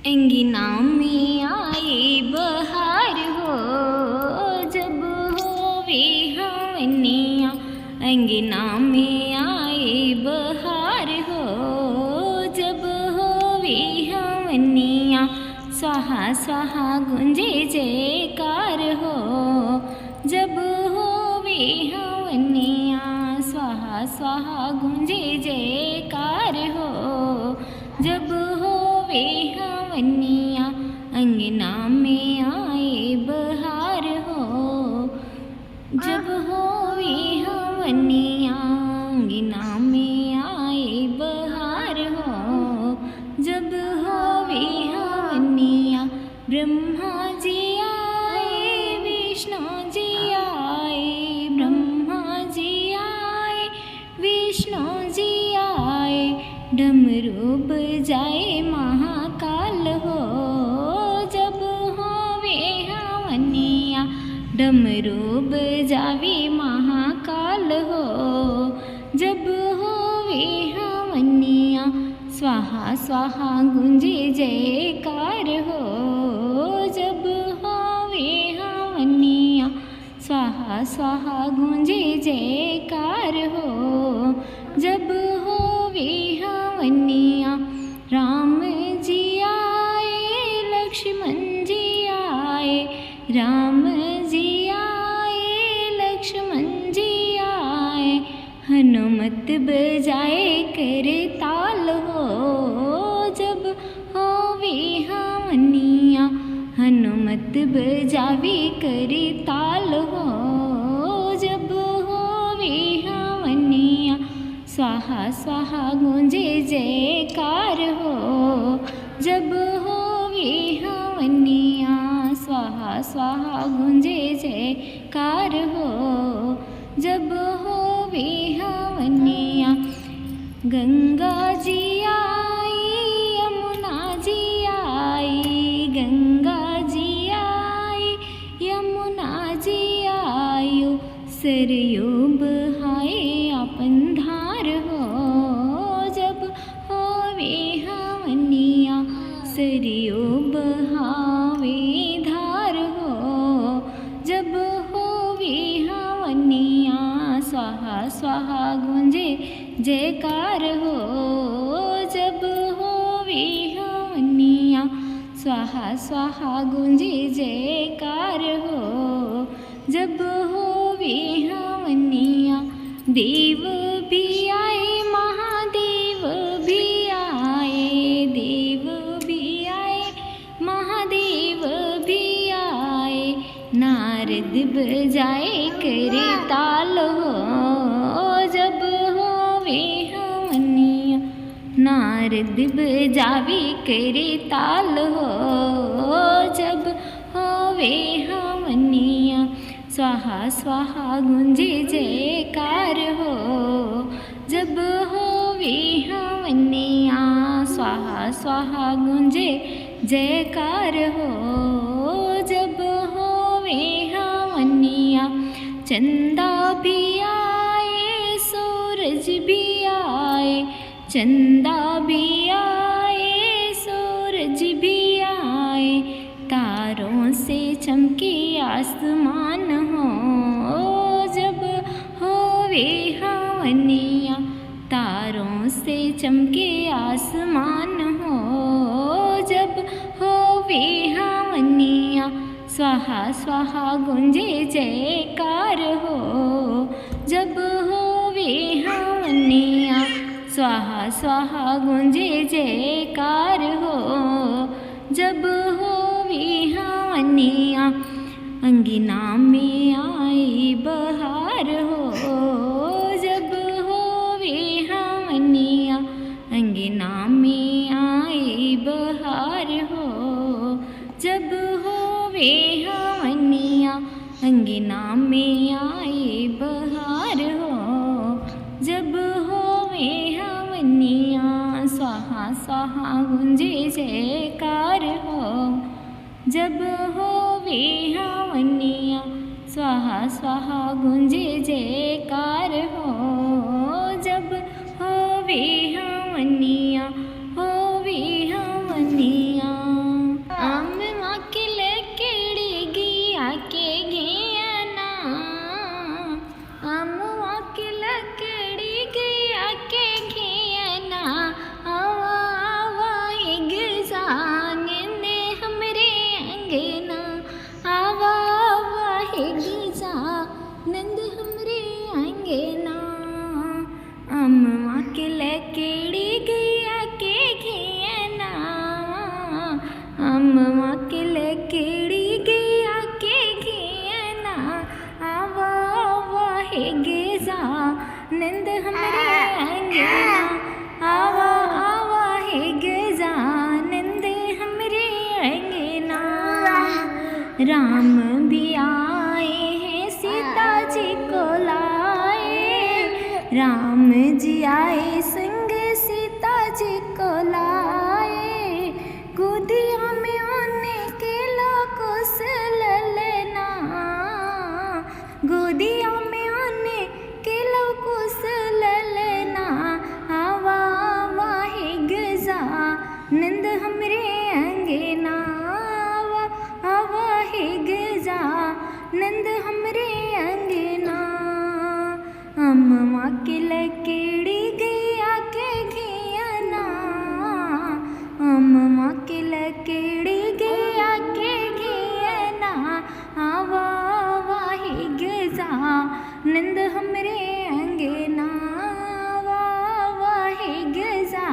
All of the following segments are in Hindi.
अंगना में आई बहार हो, जब होवे हवनिया। अंगना में आई बहार हो, जब होवे हवनिया। स्वाहा स्वाहा गुंजे जयकार हो, जब होवे हवनिया। स्वाहा स्वाहा गुंजे जयकार हो, जब होवे हवनिया। अंगना में आए बहार हो, जब होवे हवनिया। अंगना में आए बहार हो, जब होवे हवनिया। ब्रह्मा जी आए, विष्णु जी आए। ब्रह्मा जी आए, विष्णु जी आए। डमरू बजाए महाकाल हो, जब होवे हवनिया। डमरू बजावे महाकाल हो, जब होवे हवनिया। स्वाहा स्वाहा गुंजे जयकार हो, जब होवे हवनिया। स्वाहा स्वाहा गुंजे जयकार हो, जब होवे हवनिया। राम जी आए, लक्ष्मण जी आए। राम जी आए, लक्ष्मण जी आए। हनुमत बजाए करताल हो, जब होवे हवनिया। हनुमत बजावे करताल हो, जब होवे हवनिया। स्वाहा स्वाहा गुंजे जयकार हो, जब होवे हवनिया। स्वाहा स्वाहा गुंजे जयकार हो, जब होवे हवनिया। गंगा जी आई, यमुना जी आई। गंगा जी आई, यमुना जी आयो। सरयू बहाए आपन धार हो, जब होवे हवनिया। सरयू बहावे धार हो, जब होवे हवनिया। स्वाहा स्वाहा गुंजे जयकार हो, जब होवे हवनिया। स्वाहा स्वाहा गुंजे जयकार हो, जब होवे हवनिया। देव भी आए, महादेव भी आए। देव भी आए, महादेव भी आए। नारद बजाए करताल हो, जब होवे हवनिया। नारद बजावे करताल हो, जब होवे हवनिया। स्वाहा स्वाहा गुंजे जयकार हो, जब होवे हवनिया। स्वाहा स्वाहा गुंजे जयकार हो, जब होवे हवनिया। चंदा भी आए, सूरज भी आए। चंदा भी आए, सूरज भी आए। तारों से चमके आसमान हो, जब होवे हवनिया। तारों से चमके आसमान हो, जब होवे हवनिया। स्वाहा स्वाहा गुंजे जयकार हो, जब होवे हवनिया। स्वाहा स्वाहा गुंजे जयकार हो, जब होवे हवनिया। अंगना में आई बहार हो, जब होवे हवनिया। अंगना में आई बहार हो, जब होवे हवनिया। अंगना में आई बहार हो, जब होवे हवनिया। स्वाहा स्वाहा गुंजे जयकार हो, जब होवे हवनिया। स्वाहा स्वाहा गुंजे जयकार हो, जब होवे हवनिया। होवे हवनिया। राम भी आए हैं सीता जी को लाए, राम जी आए संग सीता जी को लाए, गोदियों में उनके कुश ललना, गोदियों में उनके कुश ललना, आवा वाहे गजा नंद हमरे अंगना, आवा हे गजा नंद हमरे अंगना, अम्मा के लकेड़ी गैया के घियना, अम्मा के लकेड़ी गैया के घियना, आवा वाहे गजा नंद हमरे अंगना, आवा वाहे गजा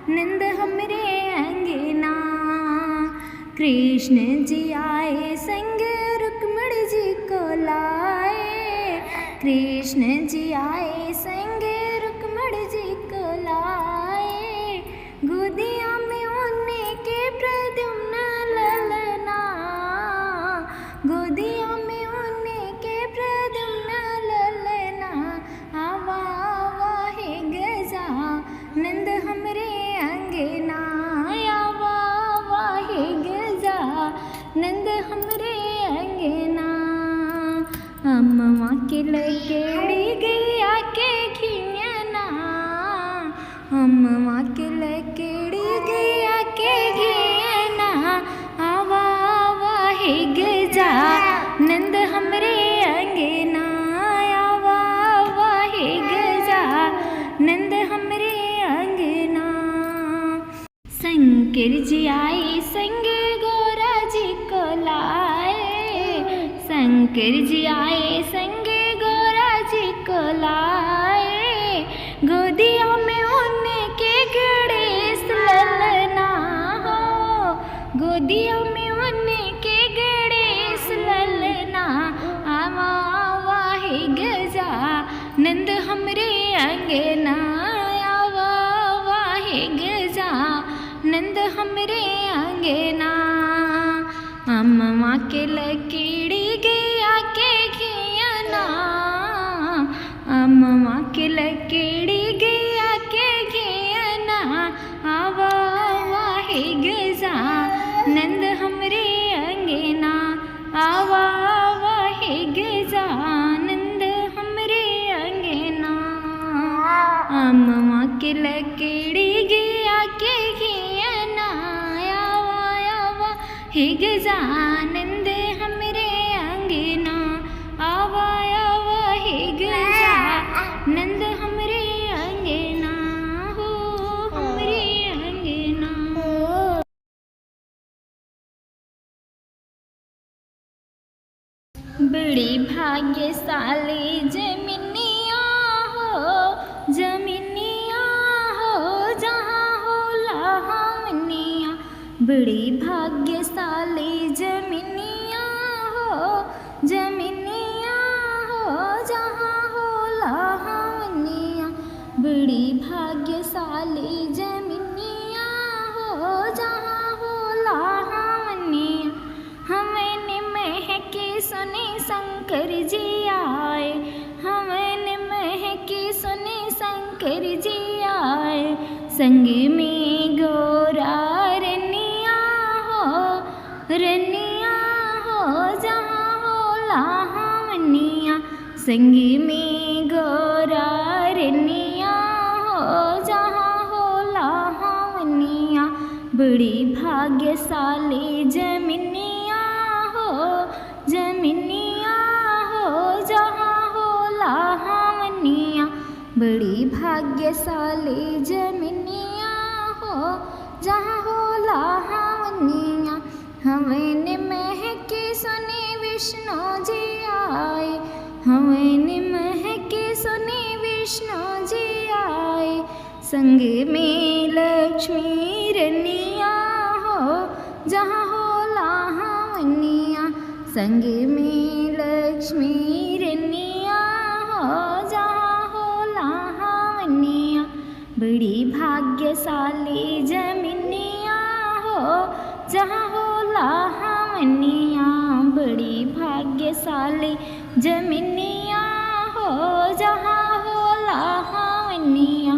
नंद हमरे अंगना। कृष्ण जी आए संग रुक्मिणी जी को लाए, कृष्ण जी आए संग रुक्मिणी जी को लाए, गोदियों में उनके प्रद्युम्न ललना, गोदियों में उनके प्रद्युम्न ललना, आवा वाहे गजा नंद हमरे अंगना, आवा वाहे गजा नंद हमरे अंगना, अम्मा के लकेड़ी गैया के घियना, अम्मा के लकेड़ी गैया के घियना, आवा वाहे गजा नंद हमरे अंगना, आवा वाहे गजा नंद हमरे अंगना। शंकर जी आए संग गौरा जी को लाए, शंकर जी आए संग गौरा जी को लाए, गोदियों में उनके गणेश ललना हो, गोदियों में उनके गणेश ललना, आवा वाहे गजा नंद हमरे अंगना, आवा वाहे गजा नंद हमरे अंगना, अम्मा के लकेड़ी गैया के घियना, अम्मा के लकेड़ी गैया के घियना, आवा वाहे गजा नंद हमरे अंगना, आवा वाहे गजा नंद हमरे अंगना, अम्मा के लकेड़ी गैया के घियना, आवा आवा हे गजा नंद हमरे अंगना, आवा आवा हे गजा नंद हमरे अंगना हो, हमरे अंगना। बड़ी भाग्यशाली जमीनिया हो, जमीनिया हो जहाँ हो लावनिया, बड़ी भाग्यशाली जमीनिया हो, जमीनिया हो जहाँ हो लावनिया, बड़ी भाग्यशाली जमीनिया हो जहाँ हो लावनिया, हमने महकी सुनी शंकर जी आए, हमने महकी सुनी शंकर जी आए, संग में गौरा रनिया हो जहाँ हो लावनिया, संग में गौरा रनिया हो जहाँ हो लावनिया, बड़ी भाग्यशाली जमीनिया हो, जमीनिया हो जहाँ हो लावनिया, बड़ी भाग्यशाली जमीनिया हो जहाँ हो लावनिया, हमने महकी सुनी विष्णु जी आए, हमने महकी सुनी विष्णु जी आए, संग में लक्ष्मी रनिया हो जहाँ हो लावनिया, संग में लक्ष्मी रनिया हो जहाँ हो लावनिया, बड़ी भाग्यशाली जमीनिया हो जहाँ हो लावनिया। बड़ी भाग्यशाली जमीनिया हो जहाँ हो लाहवनिया।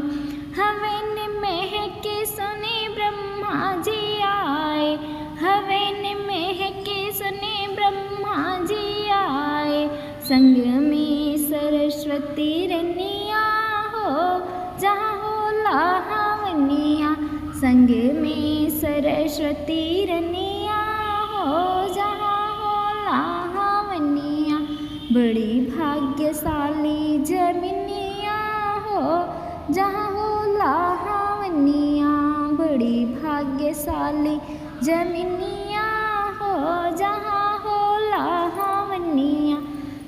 हवन महके सुने ब्रह्मा जी आए, हवन महके सुने ब्रह्मा जी आए। संग में सरस्वती रनिया हो जहाँ हो लाहवनिया। संग में सरस्वती रनिया हो जहाँ हो लाहवनिया। बड़ी भाग्यशाली जमीनिया हो जहाँ हो लाहवनिया। बड़ी भाग्यशाली जमीनिया हो जहाँ हो लाहवनिया।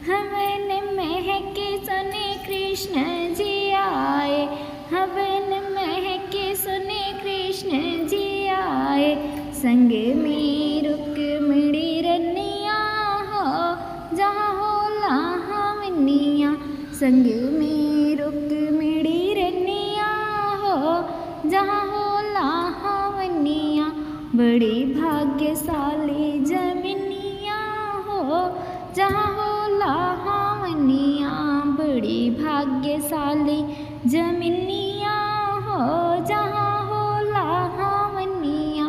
हवन महके सुने कृष्ण जी आए, हवन महके सुने कृष्ण जी आए। संग में रुक्मिणी रनिया हो जहाँ हो लाहवनिया। संग में रुक्मिणी रनिया हो जहाँ हो लाहवनिया। बड़ी भाग्यशाली जमीनिया हो जहाँ हो लाहवनिया। बड़ी भाग्यशाली जमीनिया हो जहाँ हो लाहवनिया।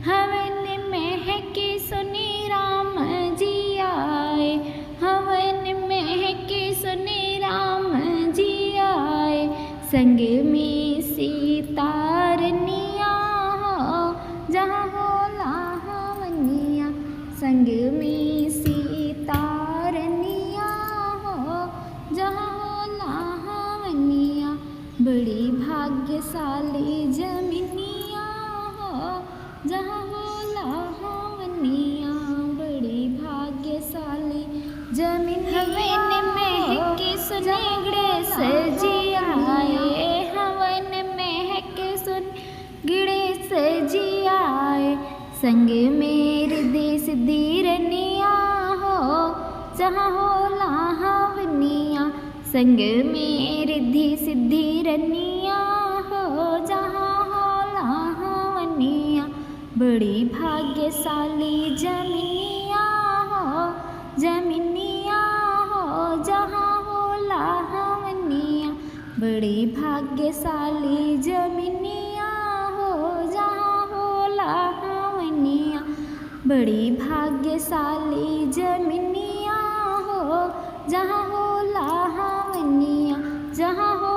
हवन महके सुने राम जी आए, हवन महके सुने राम जी आए। संग में सीता रनिया हो जहाँ हो लाहवनिया। संग में सीता रनिया हो जहाँ हो लाहवनिया। बड़ी भाग्यशाली जमीनिया हो जहाँ हो लाहवनिया। बड़ी भाग्यशाली जमीनिया। हवन महके सुने गणेश जी आए, हवन महके सुन गणेश जी आए। संग में रिद्धि सिद्धि रनिया हो जहाँ हो लाहवनिया। संग में रिद्धि सिद्धि रनिया हो जहाँ हो लाहवनिया। बड़ी भाग्यशाली जमीनिया हो जमीनिया हो जहाँ हो लाहवनिया। बड़ी भाग्यशाली जमीनिया हो जहाँ हो लाहवनिया। बड़ी भाग्यशाली जमीनिया हो जहाँ हो लाहवनिया। जहाँ हो